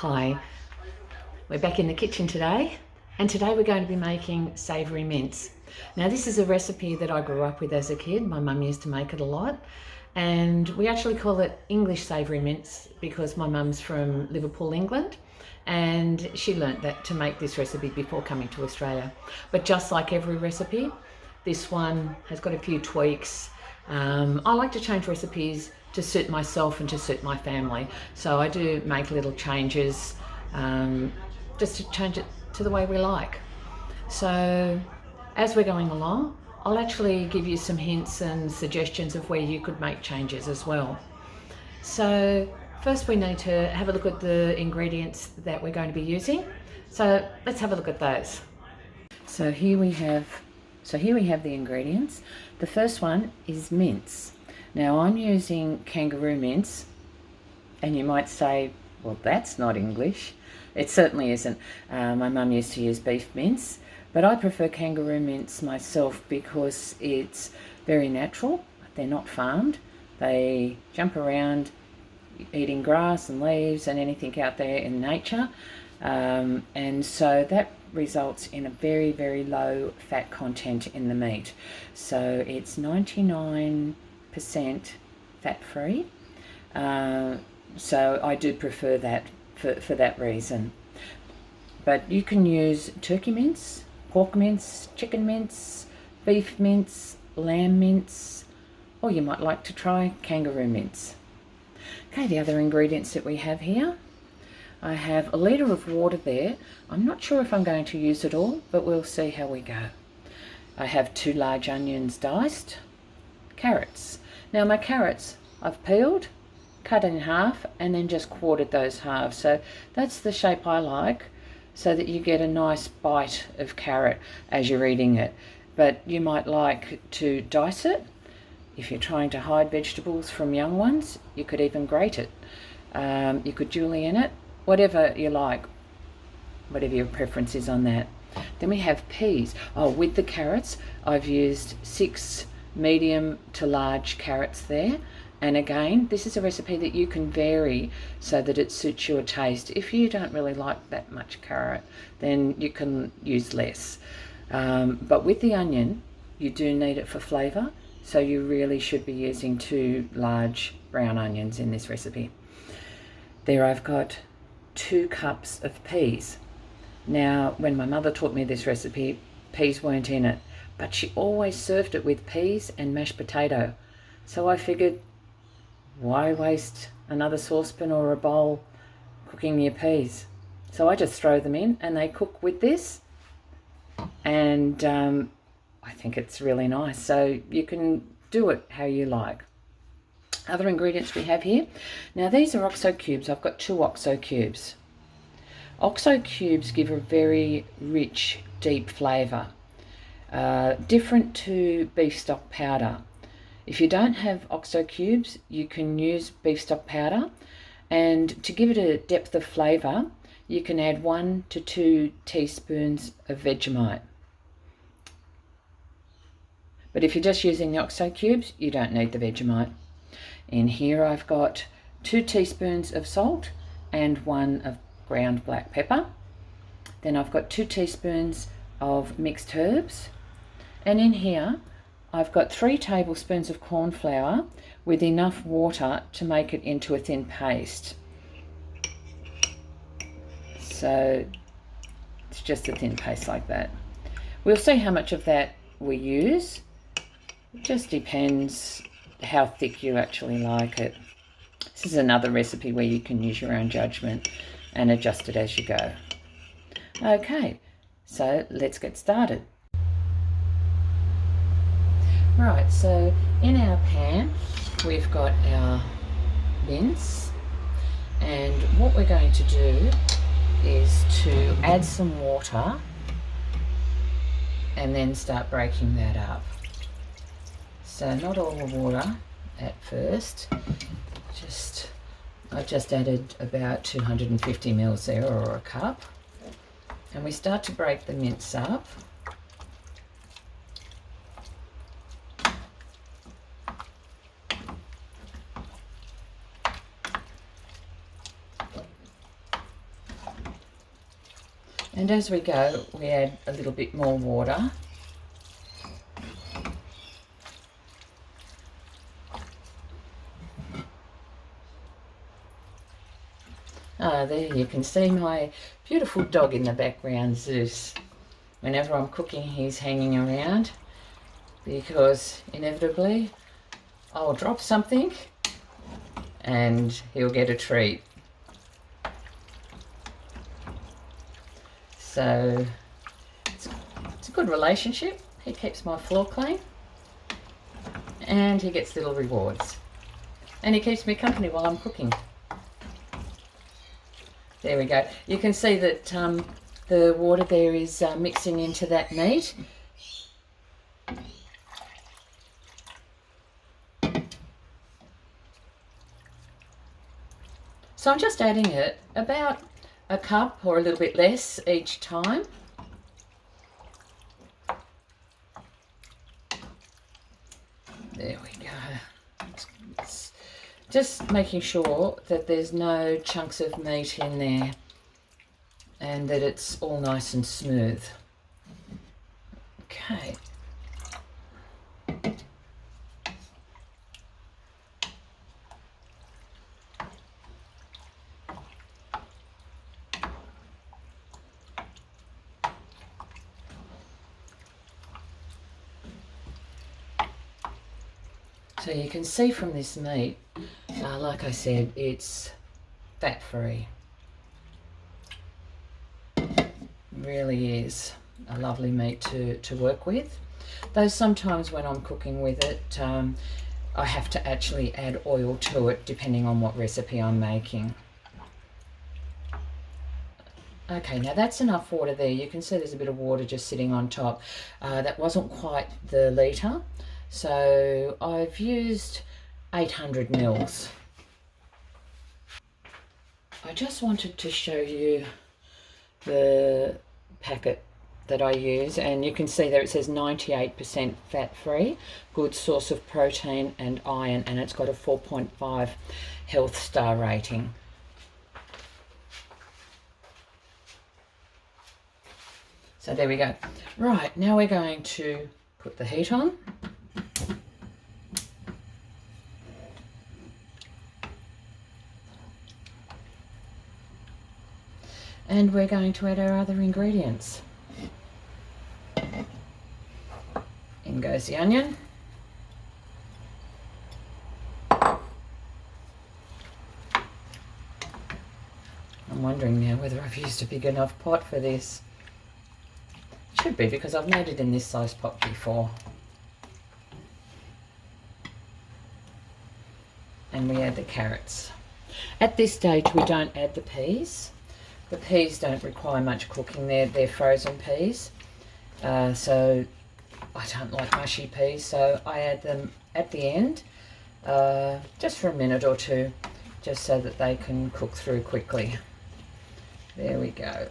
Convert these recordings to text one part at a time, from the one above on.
Hi, we're back in the kitchen today, and today we're going to be making savoury mince. Now this is a recipe that I grew up with as a kid. My mum used to make it a lot, and we actually call it English savoury mince because my mum's from Liverpool, England, and she learnt that to make this recipe before coming to Australia. But just like every recipe, this one has got a few tweaks. I like to change recipes to suit myself and to suit my family. So I do make little changes just to change it to the way we like. So as we're going along, I'll actually give you some hints and suggestions of where you could make changes as well. So first we need to have a look at the ingredients that we're going to be using. So let's have a look at those. So here we have the ingredients. The first one is mince. Now I'm using kangaroo mince, and you might say, well, that's not English. It certainly isn't. My mum used to use beef mince, but I prefer kangaroo mince myself because it's very natural. They're not farmed. They jump around eating grass and leaves and anything out there in nature. And so that results in a very, very low fat content in the meat. So it's 99% fat-free. So I do prefer that for that reason. But you can use turkey mince, pork mince, chicken mince, beef mince, lamb mince, or you might like to try kangaroo mince. Okay, the other ingredients that we have here. I have a litre of water there. I'm not sure if I'm going to use it all, but we'll see how we go. I have 2 large onions diced, carrots. Now my carrots I've peeled, cut in half, and then just quartered those halves. So that's the shape I like, so that you get a nice bite of carrot as you're eating it. But you might like to dice it. If you're trying to hide vegetables from young ones, you could even grate it. You could julienne it, whatever you like, whatever your preference is on that. Then we have peas. Oh, with the carrots, I've used 6 medium to large carrots there. And again, this is a recipe that you can vary so that it suits your taste. If you don't really like that much carrot, then you can use less. But with the onion, you do need it for flavour, so you really should be using 2 large brown onions in this recipe. There I've got 2 cups of peas. Now, when my mother taught me this recipe, peas weren't in it, but she always served it with peas and mashed potato. So I figured, why waste another saucepan or a bowl cooking your peas? So I just throw them in and they cook with this, and I think it's really nice. So you can do it how you like. Other ingredients we have here. Now these are OXO cubes. I've got 2 OXO cubes. OXO cubes give a very rich, deep flavour, different to beef stock powder. If you don't have OXO cubes, you can use beef stock powder, and to give it a depth of flavour, you can add 1 to 2 teaspoons of Vegemite. But if you're just using the OXO cubes, you don't need the Vegemite. In here I've got 2 teaspoons of salt and 1 of ground black pepper. Then I've got 2 teaspoons of mixed herbs. And in here I've got 3 tablespoons of corn flour with enough water to make it into a thin paste. So it's just a thin paste like that. We'll see how much of that we use. It just depends how thick you actually like it. This is another recipe where you can use your own judgment and adjust it as you go. Okay, so let's get started. Right, so in our pan we've got our mince, and what we're going to do is to add some water and then start breaking that up. So not all the water at first, I've just added about 250 mils there, or a cup, and we start to break the mince up. And as we go, we add a little bit more water. There you can see my beautiful dog in the background, Zeus. Whenever I'm cooking, he's hanging around because inevitably I'll drop something and he'll get a treat. So it's a good relationship. He keeps my floor clean and he gets little rewards. And he keeps me company while I'm cooking. There we go. You can see that the water there is mixing into that meat. So I'm just adding it about a cup or a little bit less each time. There we go. It's just making sure that there's no chunks of meat in there and that it's all nice and smooth. Okay. So you can see from this meat, like I said, it's fat-free. Really is a lovely meat to work with. Though sometimes when I'm cooking with it, I have to actually add oil to it depending on what recipe I'm making. Okay, now that's enough water there. You can see there's a bit of water just sitting on top. That wasn't quite the litre. So I've used 800 mils. I just wanted to show you the packet that I use, and you can see there it says 98% fat-free, good source of protein and iron, and it's got a 4.5 health star rating. So there we go. Right, now we're going to put the heat on. And we're going to add our other ingredients. In goes the onion. I'm wondering now whether I've used a big enough pot for this. Should be, because I've made it in this size pot before. And we add the carrots. At this stage we don't add the peas. The peas don't require much cooking. They're frozen peas. So I don't like mushy peas, so I add them at the end, just for a minute or two, just so that they can cook through quickly. There we go.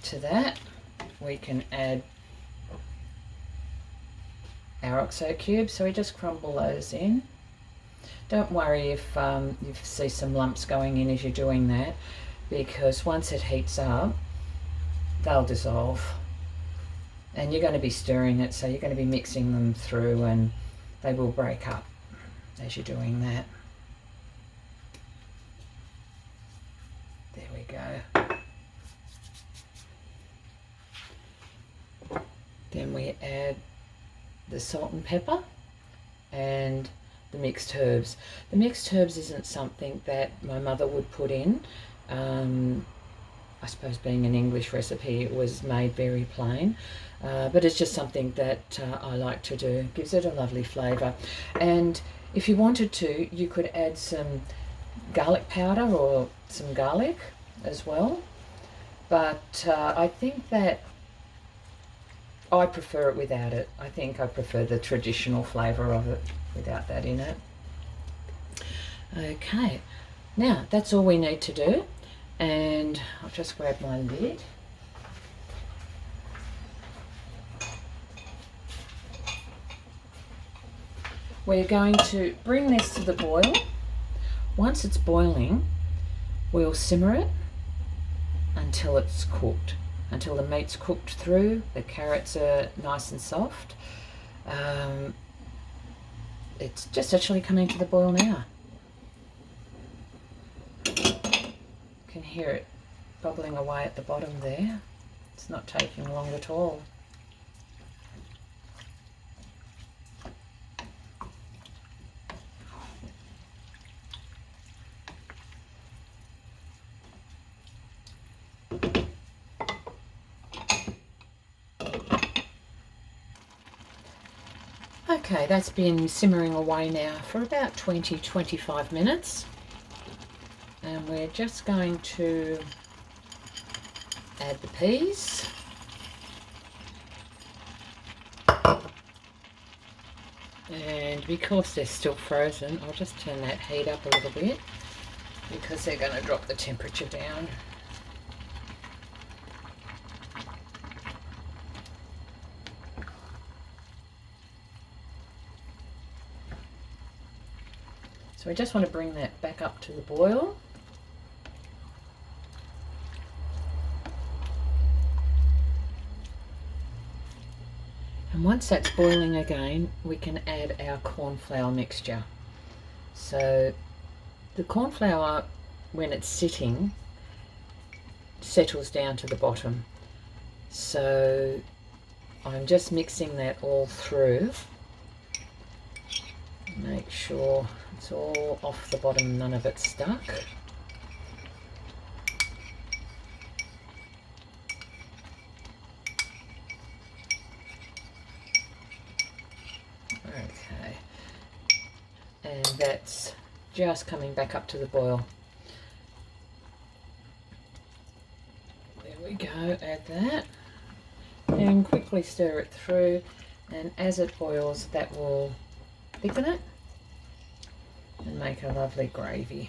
To that we can add our oxo cubes, so we just crumble those in. Don't worry if you see some lumps going in as you're doing that, because once it heats up, they'll dissolve. And you're going to be stirring it, so you're going to be mixing them through, and they will break up as you're doing that. There we go. Then we add the salt and pepper and the mixed herbs. The mixed herbs isn't something that my mother would put in. I suppose being an English recipe, it was made very plain, but it's just something that I like to do. It gives it a lovely flavour. And if you wanted to, you could add some garlic powder or some garlic as well, but I think that I prefer it without it. I think I prefer the traditional flavour of it without that in it. Okay, now that's all we need to do. And I'll just grab my lid. We're going to bring this to the boil. Once it's boiling, we'll simmer it until it's cooked, until the meat's cooked through, the carrots are nice and soft. It's just actually coming to the boil now. You can hear it bubbling away at the bottom there. It's not taking long at all. Okay, that's been simmering away now for about 20-25 minutes. And we're just going to add the peas. And because they're still frozen, I'll just turn that heat up a little bit because they're going to drop the temperature down. So we just want to bring that back up to the boil. And once that's boiling again, we can add our corn flour mixture. So the corn flour, when it's sitting, settles down to the bottom. So I'm just mixing that all through. Make sure it's all off the bottom, none of it stuck. Okay, and that's just coming back up to the boil. There we go, add that and quickly stir it through, and as it boils that will thicken it and make a lovely gravy.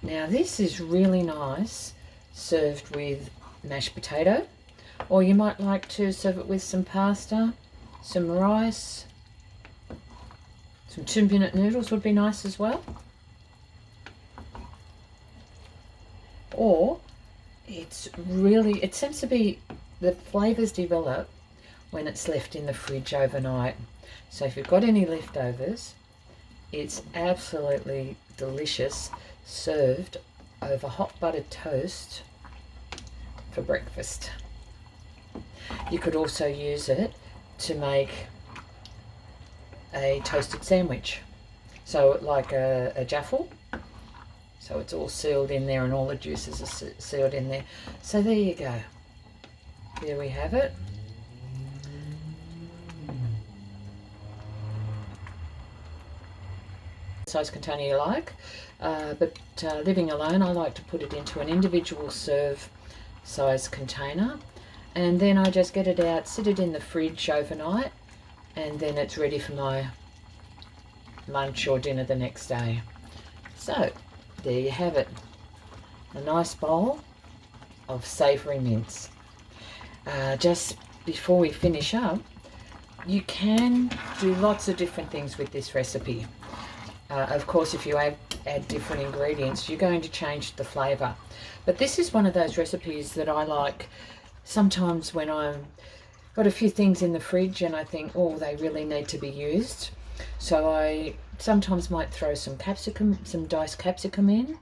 Now this is really nice served with mashed potato, or you might like to serve it with some pasta, some rice, some 2-minute noodles would be nice as well. Or it seems to be, the flavours develop when it's left in the fridge overnight. So if you've got any leftovers, it's absolutely delicious served over hot buttered toast for breakfast. You could also use it to make a toasted sandwich, so like a jaffle, so it's all sealed in there and all the juices are sealed in there. So there you go, there we have it. Size container you like, but living alone I like to put it into an individual serve size container, and then I just get it out, sit it in the fridge overnight, and then it's ready for my lunch or dinner the next day. So there you have it, a nice bowl of savoury mince. Just before we finish up, you can do lots of different things with this recipe. Of course, if you add different ingredients, you're going to change the flavour. But this is one of those recipes that I like sometimes when I've got a few things in the fridge and I think, oh, they really need to be used. So I sometimes might throw some capsicum, some diced capsicum in,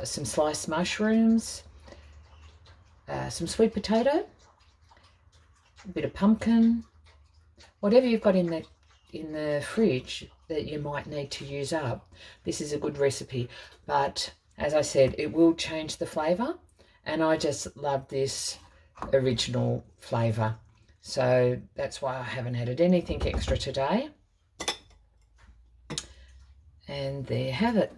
some sliced mushrooms, some sweet potato, a bit of pumpkin, whatever you've got in the fridge that you might need to use up. This is a good recipe, but as I said, it will change the flavour, and I just love this original flavour, so that's why I haven't added anything extra today. And there you have it.